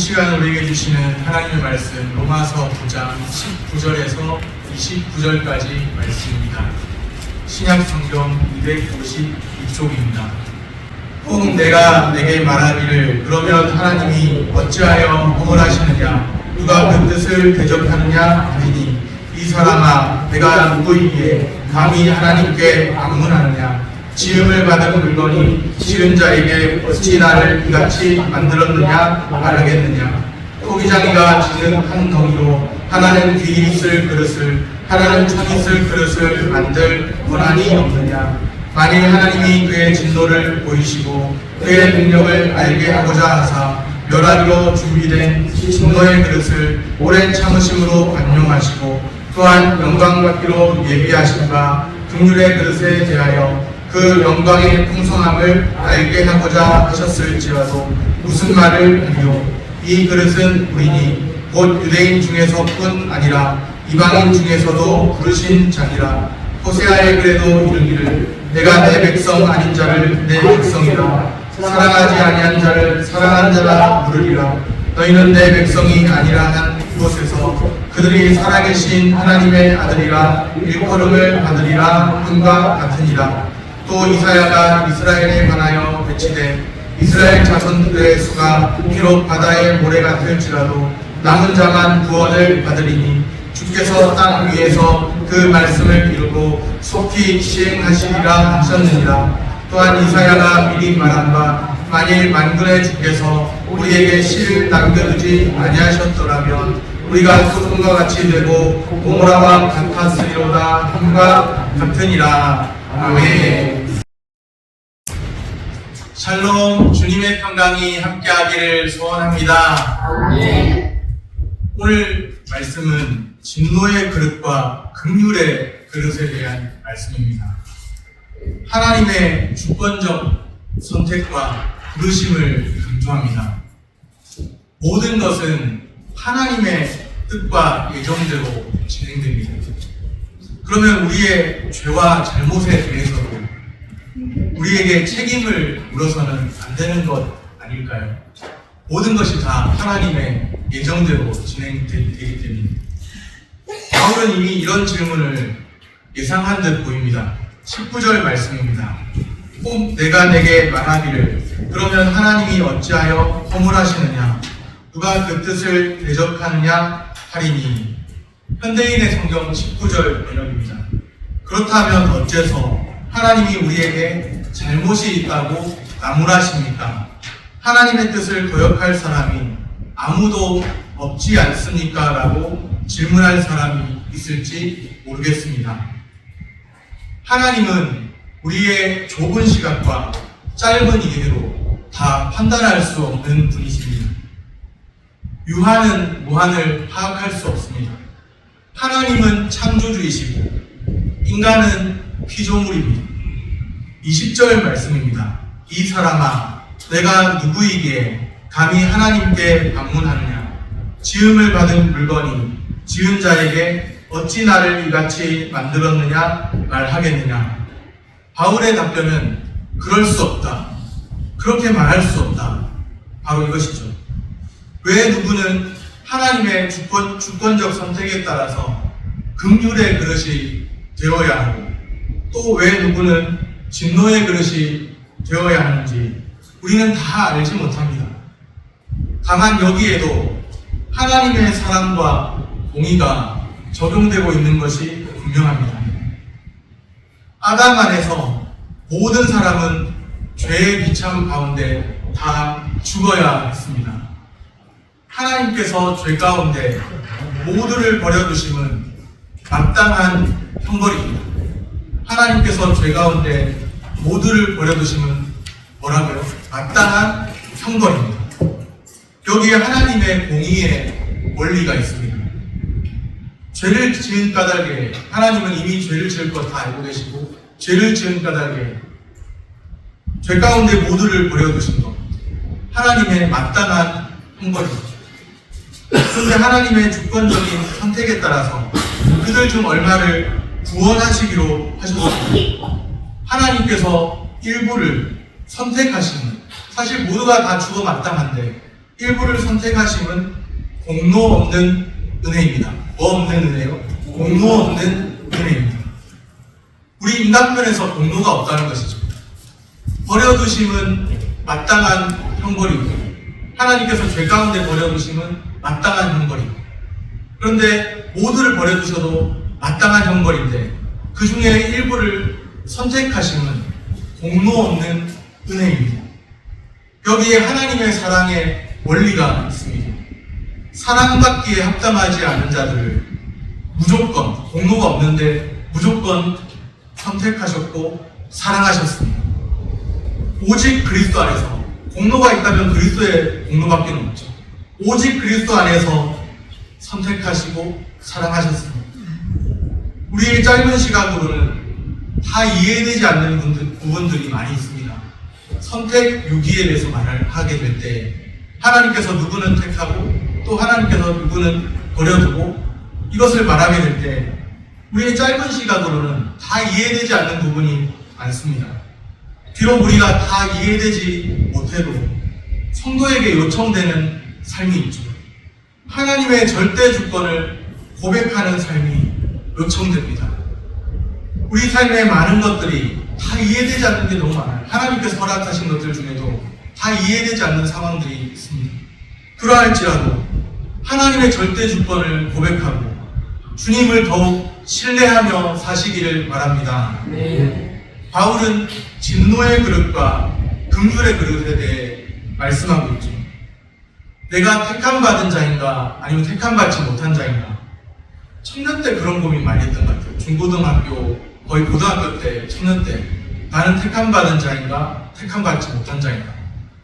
시간 우리에게 주시는 하나님의 말씀 로마서 9장 19절에서 29절까지 말씀입니다. 신약 성경 252쪽입니다. 혹 내가 내게 말하기를 그러면 하나님이 어찌하여 허물하시느냐 누가 그 뜻을 대적하느냐 하리니 이 사람아 내가 누구이기에 감히 하나님께 방문하느냐 지음을 받은 물건이 지은 자에게 어찌 나를 이같이 만들었느냐 말하겠느냐 토기장이가 지는 한 덩이로 하나는 귀 있을 그릇을 하나는 천 있을 그릇을 만들 권한이 없느냐 만일 하나님이 그의 진노를 보이시고 그의 능력을 알게 하고자 하사 멸하기로 준비된 진노의 그릇을 오랜 참으심으로 완용하시고 또한 영광 받기로 예비하신 바 긍휼의 그릇에 대하여 그 영광의 풍성함을 알게 하고자 하셨을지라도 무슨 말을 하리요 이 그릇은 우리니 곧 유대인 중에서뿐 아니라 이방인 중에서도 부르신 자니라 호세아에 그래도 이르기를 내가 내 백성 아닌 자를 내 백성이라 사랑하지 아니한 자를 사랑한 자라 부르리라 너희는 내 백성이 아니라 한 그곳에서 그들이 살아계신 하나님의 아들이라 일컬음을 받으리라 함과 같으니라 또 이사야가 이스라엘에 관하여 배치되 이스라엘 자손들의 수가 비록 바다의 모래 같을지라도 남은 자만 구원을 받으리니 주께서 땅 위에서 그 말씀을 이루고 속히 시행하시리라 하셨느니라 또한 이사야가 미리 말한 바 만일 만군의 주께서 우리에게 씨를 남겨두지 아니하셨더라면 우리가 소돔과 같이 되고 고모라와 같았으리로다 함과 같으니라. 아멘. 샬롬, 주님의 평강이 함께하기를 소원합니다. 아멘. 오늘 말씀은 진노의 그릇과 긍휼의 그릇에 대한 말씀입니다. 하나님의 주권적 선택과 부르심을 강조합니다. 모든 것은 하나님의 뜻과 예정대로 진행됩니다. 그러면 우리의 죄와 잘못에 대해서도 우리에게 책임을 물어서는 안 되는 것 아닐까요? 모든 것이 다 하나님의 예정대로 진행되기 때문입니다. 바울은 이미 이런 질문을 예상한 듯 보입니다. 19절 말씀입니다. 혹 내가 내게 말하기를 그러면 하나님이 어찌하여 허물하시느냐 누가 그 뜻을 대적하느냐 하리니 현대인의 성경 19절 번역입니다. 그렇다면 어째서 하나님이 우리에게 잘못이 있다고 나무라십니까? 하나님의 뜻을 거역할 사람이 아무도 없지 않습니까? 라고 질문할 사람이 있을지 모르겠습니다. 하나님은 우리의 좁은 시각과 짧은 이해로 다 판단할 수 없는 분이십니다. 유한은 무한을 파악할 수 없습니다. 하나님은 창조주이시고 인간은 피조물입니다. 20절 말씀입니다. 이 사람아 내가 누구이기에 감히 하나님께 방문하느냐 지음을 받은 물건이 지은 자에게 어찌 나를 이같이 만들었느냐 말하겠느냐 바울의 답변은 그럴 수 없다. 그렇게 말할 수 없다. 바로 이것이죠. 왜 누구는 하나님의 주권적 선택에 따라서 긍휼의 그릇이 되어야 하고 또 왜 누구는 진노의 그릇이 되어야 하는지 우리는 다 알지 못합니다. 다만 여기에도 하나님의 사랑과 공의가 적용되고 있는 것이 분명합니다. 아담 안에서 모든 사람은 죄의 비참 가운데 다 죽어야 했습니다. 하나님께서 죄 가운데 모두를 버려두심은 마땅한 형벌입니다. 하나님께서 죄 가운데 모두를 버려두심은 뭐라고요? 마땅한 형벌입니다. 여기에 하나님의 공의의 원리가 있습니다. 죄를 지은 까닭에 하나님은 이미 죄를 지을 것 다 알고 계시고 죄를 지은 까닭에 죄 가운데 모두를 버려두신 것 하나님의 마땅한 형벌입니다. 그런데 하나님의 주권적인 선택에 따라서 그들 중 얼마를 구원하시기로 하셨습니다. 하나님께서 일부를 선택하시는 사실 모두가 다 죽어 마땅한데 일부를 선택하심은 공로 없는 은혜입니다. 뭐 없는 은혜요? 공로 없는 은혜입니다. 우리 인간편에서 공로가 없다는 것이죠. 버려두심은 마땅한 형벌이고 하나님께서 죄 가운데 버려두심은 마땅한 형벌이고 그런데 모두를 버려두셔도 마땅한 형벌인데 그 중에 일부를 선택하심은 공로 없는 은혜입니다. 여기에 하나님의 사랑의 원리가 있습니다. 사랑받기에 합당하지 않은 자들을 무조건 공로가 없는데 무조건 선택하셨고 사랑하셨습니다. 오직 그리스도 안에서 공로가 있다면 그리스도의 공로밖에 없죠. 오직 그리스도 안에서 선택하시고 사랑하셨습니다. 우리의 짧은 시각으로는 다 이해되지 않는 부분들이 많이 있습니다. 선택 유기에 대해서 말을 하게 될 때 하나님께서 누구는 택하고 또 하나님께서 누구는 버려두고 이것을 말하게 될 때 우리의 짧은 시각으로는 다 이해되지 않는 부분이 많습니다. 비록 우리가 다 이해되지 못해도 성도에게 요청되는 삶이 있죠. 하나님의 절대 주권을 고백하는 삶이 요청됩니다. 우리 삶의 많은 것들이 다 이해되지 않는 게 너무 많아요. 하나님께서 허락하신 것들 중에도 다 이해되지 않는 상황들이 있습니다. 그러할지라도 하나님의 절대 주권을 고백하고 주님을 더욱 신뢰하며 사시기를 바랍니다. 바울은 진노의 그릇과 긍휼의 그릇에 대해 말씀하고 있죠. 내가 택함받은 자인가 아니면 택함받지 못한 자인가. 청년 때 그런 고민 많이 했던 것 같아요. 중고등학교 거의 고등학교 때 청년 때 나는 택함받은 자인가 택함받지 못한 자인가.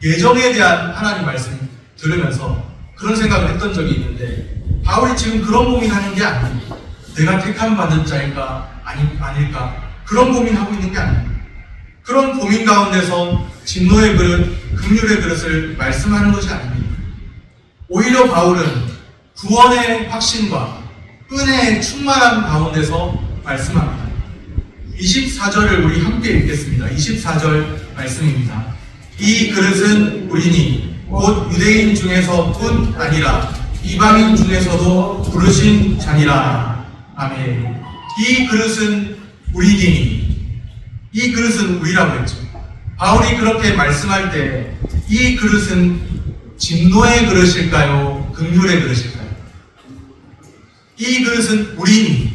예정에 대한 하나님 말씀 들으면서 그런 생각을 했던 적이 있는데 바울이 지금 그런 고민하는 게 아닙니다. 내가 택함받은 자인가 아닐까 그런 고민하고 있는 게 아닙니다. 그런 고민 가운데서 진노의 그릇, 긍휼의 그릇을 말씀하는 것이 아닙니다. 오히려 바울은 구원의 확신과 은혜의 충만함 가운데서 말씀합니다. 24절을 우리 함께 읽겠습니다. 24절 말씀입니다. 이 그릇은 우리니 곧 유대인 중에서뿐 아니라 이방인 중에서도 부르신 자니라. 아멘. 이 그릇은 우리니 이 그릇은 우리라고 했죠. 바울이 그렇게 말씀할 때 이 그릇은 진노의 그릇일까요? 긍휼의 그릇일까요? 이 그릇은 우리니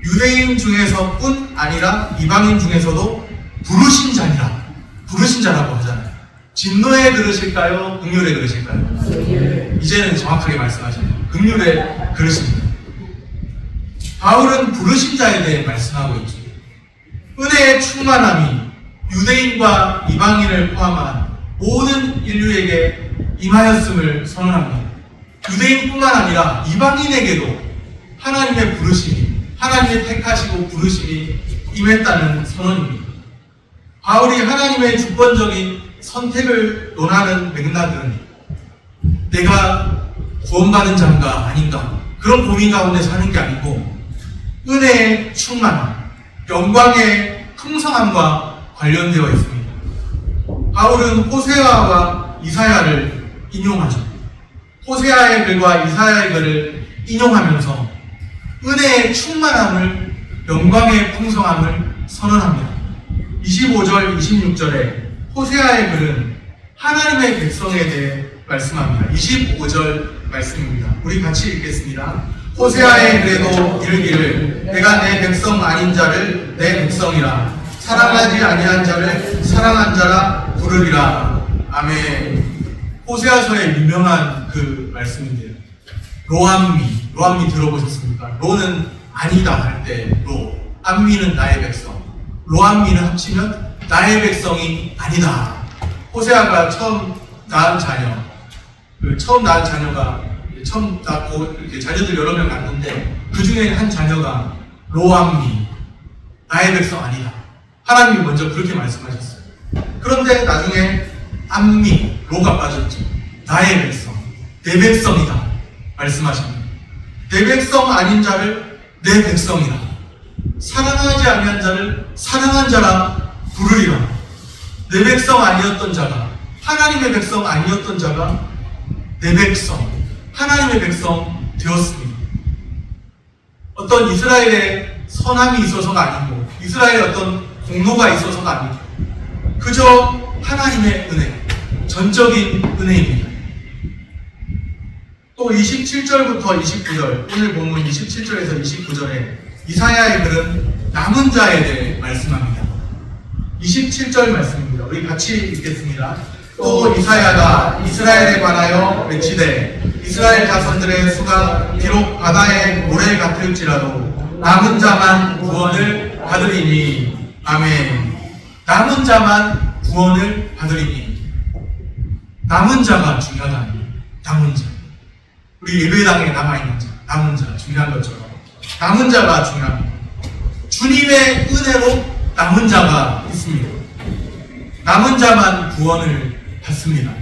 유대인 중에서뿐 아니라 이방인 중에서도 부르신 자니라. 부르신 자라고 하잖아요. 진노의 그릇일까요? 긍휼의 그릇일까요? 이제는 정확하게 말씀하시네요. 긍휼의 그릇입니다. 바울은 부르신 자에 대해 말씀하고 있죠. 은혜의 충만함이 유대인과 이방인을 포함한 모든 인류에게 임하였음을 선언합니다. 유대인뿐만 아니라 이방인에게도 하나님의 부르심이, 하나님의 택하시고 부르심이 임했다는 선언입니다. 바울이 하나님의 주권적인 선택을 논하는 맥락은 내가 구원받은 자인가 아닌가 그런 고민 가운데 사는 게 아니고 은혜의 충만함, 영광의 풍성함과 관련되어 있습니다. 바울은 호세아와 이사야를 인용하죠. 호세아의 글과 이사야의 글을 인용하면서 은혜의 충만함을, 영광의 풍성함을 선언합니다. 25절, 26절에 호세아의 글은 하나님의 백성에 대해 말씀합니다. 25절 말씀입니다. 우리 같이 읽겠습니다. 호세아의 글에도 이르기를 내가 내 백성 아닌 자를 내 백성이라 사랑하지 아니한 자를 사랑한 자라 부르리라. 아멘. 호세아서의 유명한 그 말씀인데요. 로암미 들어보셨습니까? 로는 아니다 할 때 로, 암미는 나의 백성, 로암미는 합치면 나의 백성이 아니다. 호세아가 처음 낳은 자녀가 처음 낳고 이렇게 자녀들 여러 명 낳는데 그 중에 한 자녀가 로암미, 나의 백성 아니다. 하나님이 먼저 그렇게 말씀하셨어요. 그런데 나중에 암미, 로가 빠졌죠. 나의 백성, 내 백성이다 말씀하십니다. 내 백성 아닌 자를 내 백성이라, 사랑하지 아니한 자를 사랑한 자라 부르리라. 내 백성 아니었던 자가 하나님의 백성 아니었던 자가 내 백성, 하나님의 백성 되었습니다. 어떤 이스라엘의 선함이 있어서가 아니고 이스라엘의 어떤 공로가 있어서가 아니고 그저 하나님의 은혜, 전적인 은혜입니다. 또 27절부터 29절, 오늘 본문 27절에서 29절에 이사야의 글은 남은 자에 대해 말씀합니다. 27절 말씀입니다. 우리 같이 읽겠습니다. 또 이사야가 이스라엘에 관하여 외치되 이스라엘 자손들의 수가 비록 바다의 모래 같을지라도 남은 자만 구원을 받으리니. 아멘. 남은 자만 구원을 받으리니. 남은 자가 중요하다. 남은 자. 우리 예배당에 남아있는 자, 남은 자, 중요한 것처럼 남은 자가 중요합니다. 주님의 은혜로 남은 자가 있습니다. 남은 자만 구원을 받습니다.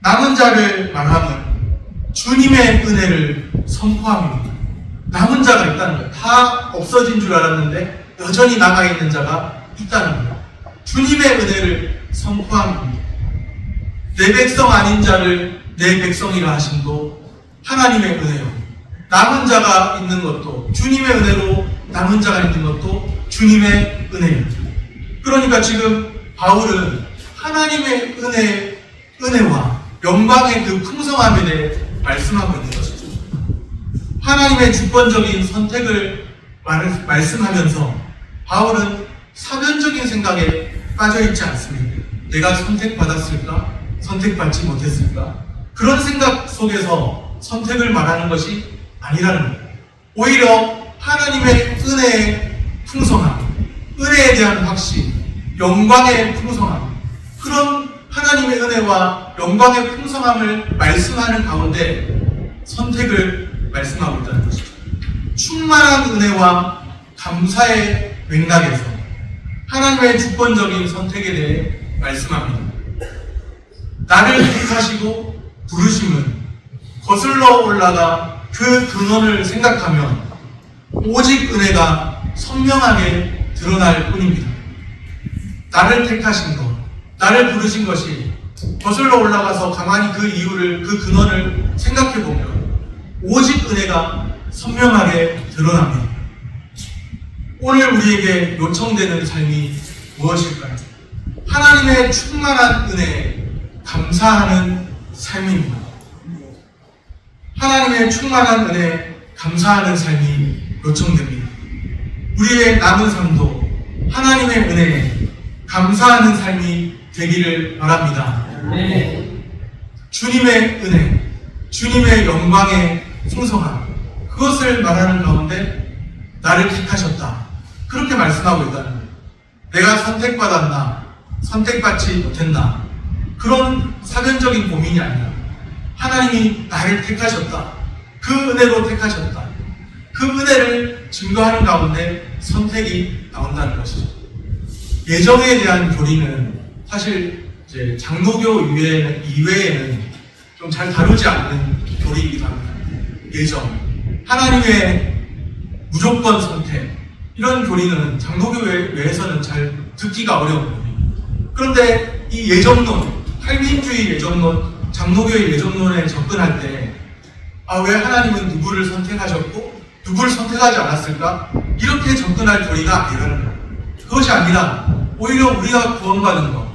남은 자를 말하면 주님의 은혜를 선포합니다. 남은 자가 있다는 거예요. 다 없어진 줄 알았는데 여전히 남아있는 자가 있다는 거예요. 주님의 은혜를 선포합니다. 내 백성 아닌 자를 내 백성이라 하심도 하나님의 은혜요. 남은 자가 있는 것도 주님의 은혜로 남은 자가 있는 것도 주님의 은혜예요. 그러니까 지금 바울은 하나님의 은혜와 영광의 그 풍성함에 대해 말씀하고 있는 것이죠. 하나님의 주권적인 선택을 말씀하면서 바울은 사변적인 생각에 빠져있지 않습니다. 내가 선택받았을까? 선택받지 못했을까? 그런 생각 속에서 선택을 말하는 것이 아니라는 거예요. 오히려 하나님의 은혜의 풍성함, 은혜에 대한 확신, 영광의 풍성함, 그런 하나님의 은혜와 영광의 풍성함을 말씀하는 가운데 선택을 말씀하고 있다는 것이죠. 충만한 은혜와 감사의 맥락에서 하나님의 주권적인 선택에 대해 말씀합니다. 나를 택하시고 부르심은 거슬러 올라가 그 근원을 생각하면 오직 은혜가 선명하게 드러날 뿐입니다. 나를 택하신 것, 나를 부르신 것이 거슬러 올라가서 가만히 그 이유를, 그 근원을 생각해 보면 오직 은혜가 선명하게 드러납니다. 오늘 우리에게 요청되는 삶이 무엇일까요? 하나님의 충만한 은혜에 감사하는 삶입니다. 하나님의 충만한 은혜에 감사하는 삶이 요청됩니다. 우리의 남은 삶도 하나님의 은혜에 감사하는 삶이 되기를 바랍니다. 주님의 은혜, 주님의 영광의 풍성함, 그것을 말하는 가운데 나를 택하셨다. 그렇게 말씀하고 있다는 거예요. 내가 선택받았나, 선택받지 못했나, 그런 사변적인 고민이 아니라 하나님이 나를 택하셨다. 그 은혜로 택하셨다. 그 은혜를 증거하는 가운데 선택이 나온다는 것이죠. 예정에 대한 교리는 사실 이제 장로교 이외에는 좀 잘 다루지 않는 교리이기도 합니다. 예정, 하나님의 무조건 선택, 이런 교리는 장로교 외에서는 잘 듣기가 어려운 교리입니다. 그런데 이 예정론, 칼빈주의 예정론, 장로교의 예정론에 접근할 때 왜 하나님은 누구를 선택하셨고 누구를 선택하지 않았을까? 이렇게 접근할 교리가 아니라는 거예요. 그것이 아니라 오히려 우리가 구원받은 것,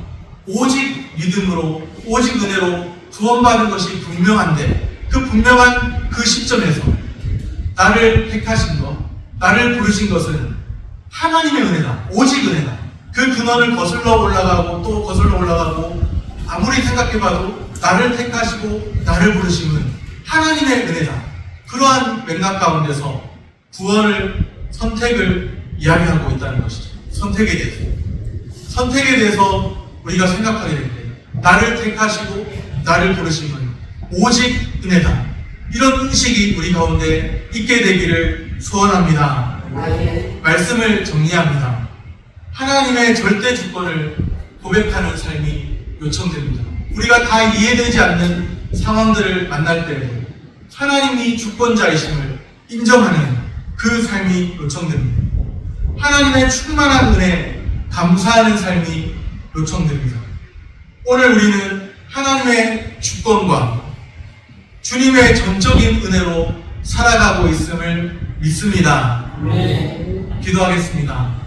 오직 믿음으로, 오직 은혜로 구원받은 것이 분명한데 그 분명한 그 시점에서 나를 택하신 것, 나를 부르신 것은 하나님의 은혜다. 오직 은혜다. 그 근원을 거슬러 올라가고 또 거슬러 올라가고 아무리 생각해봐도 나를 택하시고 나를 부르심은 하나님의 은혜다. 그러한 맥락 가운데서 구원을, 선택을 이야기하고 있다는 것이죠. 선택에 대해서 우리가 생각하게 될 때 나를 택하시고 나를 부르심은 오직 은혜다. 이런 인식이 우리 가운데 있게 되기를 소원합니다. 말씀을 정리합니다. 하나님의 절대 주권을 고백하는 삶이 요청됩니다. 우리가 다 이해되지 않는 상황들을 만날 때 하나님이 주권자이심을 인정하는 그 삶이 요청됩니다. 하나님의 충만한 은혜에 감사하는 삶이 요청됩니다. 오늘 우리는 하나님의 주권과 주님의 전적인 은혜로 살아가고 있음을 믿습니다. 기도하겠습니다.